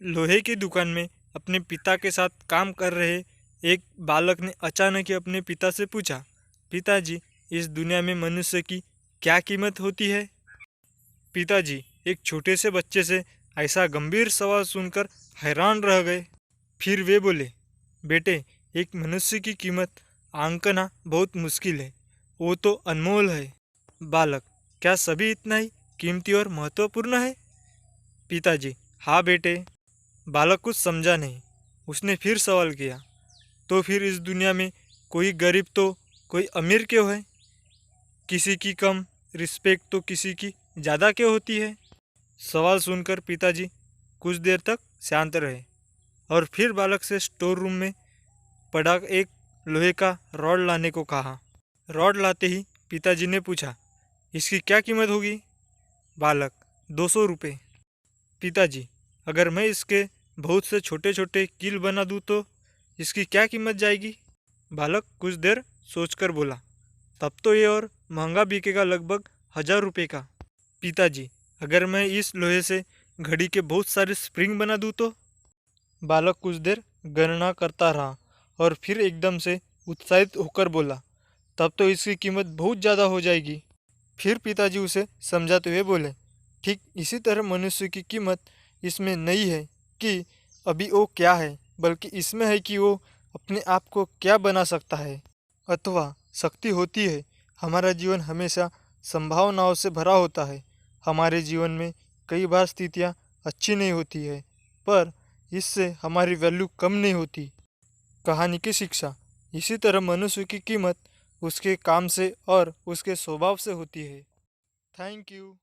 लोहे की दुकान में अपने पिता के साथ काम कर रहे एक बालक ने अचानक ही अपने पिता से पूछा, पिताजी, इस दुनिया में मनुष्य की क्या कीमत होती है? पिताजी एक छोटे से बच्चे से ऐसा गंभीर सवाल सुनकर हैरान रह गए। फिर वे बोले, बेटे, एक मनुष्य की कीमत आंकना बहुत मुश्किल है, वो तो अनमोल है। बालक, क्या सभी इतना ही कीमती और महत्वपूर्ण है? पिताजी, हाँ बेटे। बालक कुछ समझा नहीं। उसने फिर सवाल किया, तो फिर इस दुनिया में कोई गरीब तो कोई अमीर क्यों है? किसी की कम रिस्पेक्ट तो किसी की ज़्यादा क्यों होती है? सवाल सुनकर पिताजी कुछ देर तक शांत रहे और फिर बालक से स्टोर रूम में पड़ा एक लोहे का रॉड लाने को कहा। रॉड लाते ही पिताजी ने पूछा, इसकी क्या कीमत होगी? बालक, 200 रुपये। पिताजी, अगर मैं इसके बहुत से छोटे छोटे कील बना दूँ तो इसकी क्या कीमत जाएगी? बालक कुछ देर सोचकर बोला, तब तो ये और महंगा बिकेगा, लगभग 1000 रुपये का। पिताजी, अगर मैं इस लोहे से घड़ी के बहुत सारे स्प्रिंग बना दूँ तो? बालक कुछ देर गणना करता रहा और फिर एकदम से उत्साहित होकर बोला, तब तो इसकी कीमत बहुत ज़्यादा हो जाएगी। फिर पिताजी उसे समझाते हुए बोले, ठीक इसी तरह मनुष्य की कीमत इसमें नहीं है कि अभी वो क्या है, बल्कि इसमें है कि वो अपने आप को क्या बना सकता है अथवा शक्ति होती है। हमारा जीवन हमेशा संभावनाओं से भरा होता है। हमारे जीवन में कई बार स्थितियाँ अच्छी नहीं होती है, पर इससे हमारी वैल्यू कम नहीं होती। कहानी की शिक्षा, इसी तरह मनुष्य की कीमत उसके काम से और उसके स्वभाव से होती है। Thank you.